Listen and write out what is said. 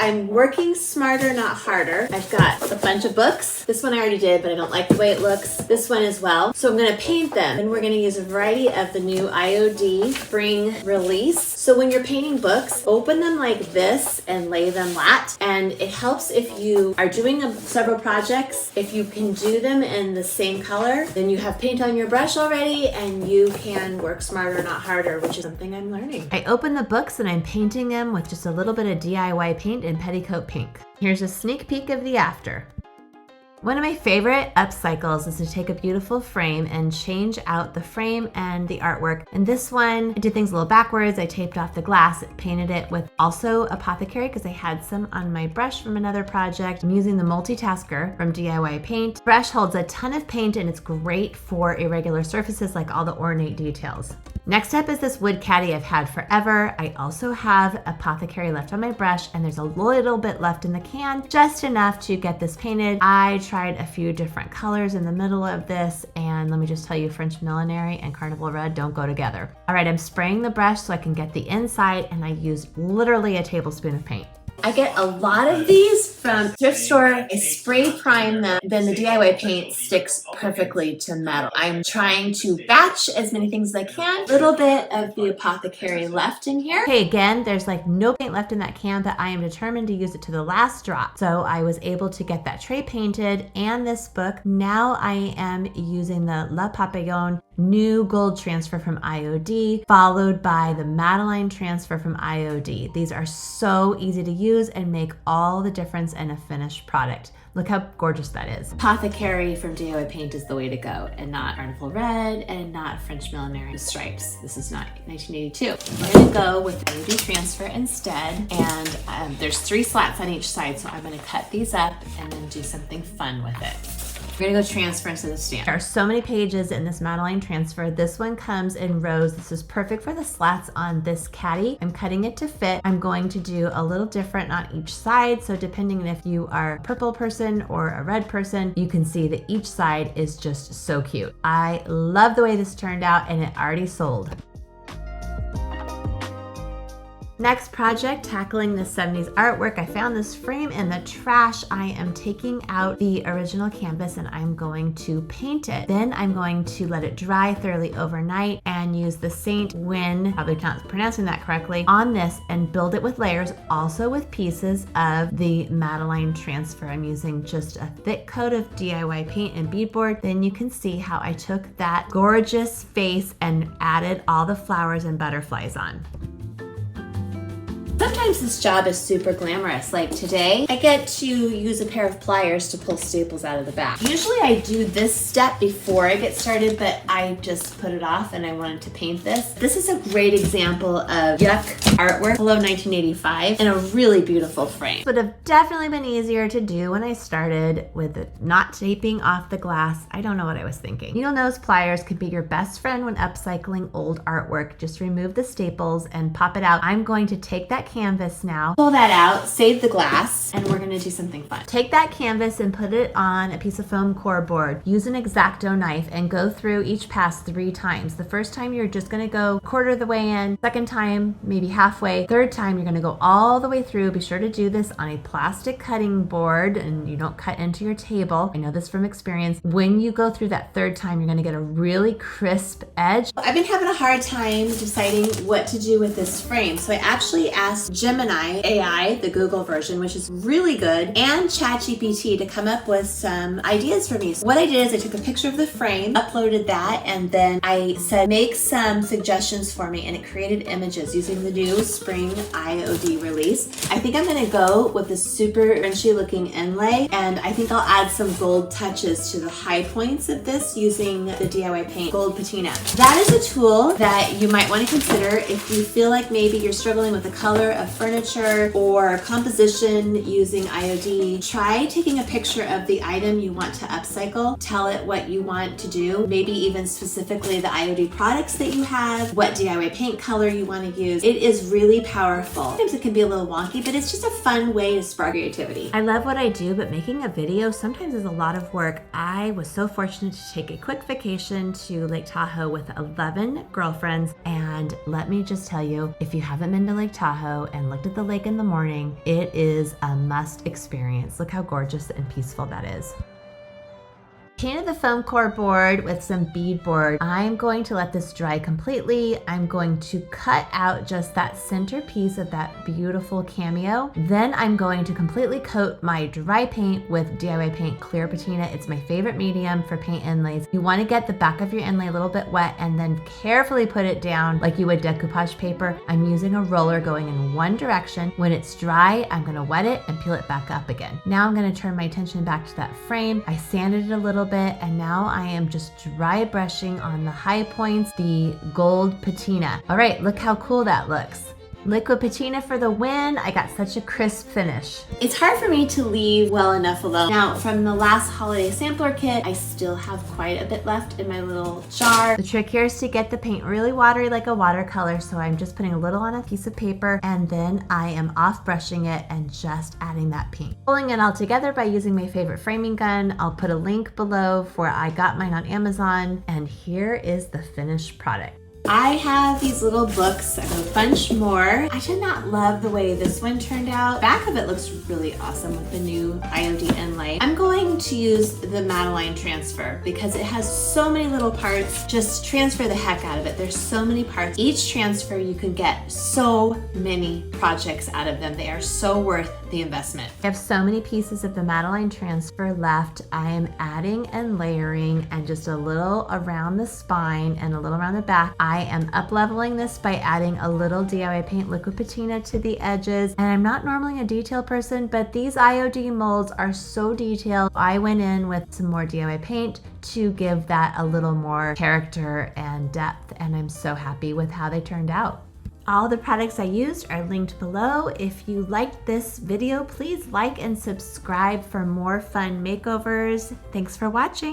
I'm working smarter, not harder. I've got a bunch of books. This one I already did, but I don't like the way it looks. This one as well. So I'm gonna paint them, and we're gonna use a variety of the new IOD spring release. So when you're painting books, open them like this and lay them flat. And it helps if you are doing several projects. If you can do them in the same color, then you have paint on your brush already and you can work smarter, not harder, which is something I'm learning. I open the books and I'm painting them with just a little bit of DIY paint in Petticoat pink. Here's a sneak peek of the after. One of my favorite upcycles is to take a beautiful frame and change out the frame and the artwork. And this one, I did things a little backwards. I taped off the glass, painted it with also Apothecary because I had some on my brush from another project. I'm using the Multitasker from DIY Paint. Brush holds a ton of paint and it's great for irregular surfaces like all the ornate details. Next up is this wood caddy I've had forever. I also have Apothecary left on my brush and there's a little bit left in the can, just enough to get this painted. I tried a few different colors in the middle of this, and let me just tell you, French Millinery and Carnival Red don't go together. All right, I'm spraying the brush so I can get the inside, and I used literally a tablespoon of paint. I get a lot of these from thrift store. I spray prime them, then the DIY paint sticks perfectly to metal. I'm trying to batch as many things as I can. A little bit of the Apothecary left in here. Okay, again, there's like no paint left in that can, but I am determined to use it to the last drop. So I was able to get that tray painted and this book. Now I am using the Le Papillon new gold transfer from IOD, followed by the Madeline transfer from IOD. These are so easy to use and make all the difference in a finished product. Look how gorgeous that is. Apothecary from DIY Paint is the way to go, and not Carnival Red and not French Millinery stripes. This is not 1982. We're gonna go with IOD Transfer instead, and there's 3 slats on each side, so I'm gonna cut these up and then do something fun with it. We're gonna go transfer instead of stamp. There are so many pages in this Madeline transfer. This one comes in rows. This is perfect for the slats on this caddy. I'm cutting it to fit. I'm going to do a little different on each side. So depending if you are a purple person or a red person, you can see that each side is just so cute. I love the way this turned out, and it already sold. Next project, tackling the 70s artwork. I found this frame in the trash. I am taking out the original canvas and I'm going to paint it. Then I'm going to let it dry thoroughly overnight and use the Saint Ouene, probably not pronouncing that correctly, on this and build it with layers, also with pieces of the Madeline transfer. I'm using just a thick coat of DIY paint and beadboard. Then you can see how I took that gorgeous face and added all the flowers and butterflies on. Sometimes this job is super glamorous. Like today, I get to use a pair of pliers to pull staples out of the back. Usually I do this step before I get started, but I just put it off and I wanted to paint this. This is a great example of yuck artwork, Hello 1985, in a really beautiful frame. Would have definitely been easier to do when I started with it not taping off the glass. I don't know what I was thinking. Needle nose pliers could be your best friend when upcycling old artwork. Just remove the staples and pop it out. I'm going to take that canvas now, pull that out, save the glass, and we're gonna do something fun. Take that canvas and put it on a piece of foam core board. Use an X-Acto knife and go through each pass 3 times. The first time you're just gonna go quarter of the way in, second time maybe halfway, third time you're gonna go all the way through. Be sure to do this on a plastic cutting board and you don't cut into your table. I know this from experience. When you go through that third time, you're gonna get a really crisp edge. I've been having a hard time deciding what to do with this frame, so I actually asked Gemini AI, the Google version, which is really good, and ChatGPT to come up with some ideas for me. So what I did is I took a picture of the frame, uploaded that, and then I said, make some suggestions for me, and it created images using the new spring IOD release. I think I'm gonna go with this super crunchy looking inlay, and I think I'll add some gold touches to the high points of this using the DIY Paint Gold Patina. That is a tool that you might want to consider if you feel like maybe you're struggling with the color of furniture or composition using IOD. Try taking a picture of the item you want to upcycle, tell it what you want to do, maybe even specifically the IOD products that you have, what DIY paint color you want to use. It is really powerful. Sometimes it can be a little wonky, but it's just a fun way to spark creativity. I love what I do, but making a video sometimes is a lot of work. I was so fortunate to take a quick vacation to Lake Tahoe with 11 girlfriends, and let me just tell you, if you haven't been to Lake Tahoe and and looked at the lake in the morning, it is a must experience. Look how gorgeous and peaceful that is. Painted the foam core board with some bead board. I'm going to let this dry completely. I'm going to cut out just that center piece of that beautiful cameo. Then I'm going to completely coat my dry paint with DIY Paint Clear Patina. It's my favorite medium for paint inlays. You want to get the back of your inlay a little bit wet and then carefully put it down like you would decoupage paper. I'm using a roller going in one direction. When it's dry, I'm going to wet it and peel it back up again. Now I'm going to turn my attention back to that frame. I sanded it a little bit, and now I am just dry brushing on the high points, the gold patina. All right, look how cool that looks. Liquid patina for the win. I got such a crisp finish. It's hard for me to leave well enough alone. Now, from the last holiday sampler kit, I still have quite a bit left in my little jar. The trick here is to get the paint really watery like a watercolor, so I'm just putting a little on a piece of paper, and then I am off brushing it and just adding that paint. Pulling it all together by using my favorite framing gun. I'll put a link below for I got mine on Amazon, and here is the finished product. I have these little books. I have a bunch more. I did not love the way this one turned out. Back of it looks really awesome with the new IOD inlay. I'm going to use the Madeline transfer because it has so many little parts. Just transfer the heck out of it. There's so many parts. Each transfer you can get so many projects out of them. They are so worth the investment. I have so many pieces of the Madeline transfer left. I am adding and layering and just a little around the spine and a little around the back. I am up leveling this by adding a little DIY Paint liquid patina to the edges. And I'm not normally a detail person, but these IOD molds are so detailed. I went in with some more DIY paint to give that a little more character and depth, and I'm so happy with how they turned out. All the products I used are linked below. If you liked this video, please like and subscribe for more fun makeovers. Thanks for watching.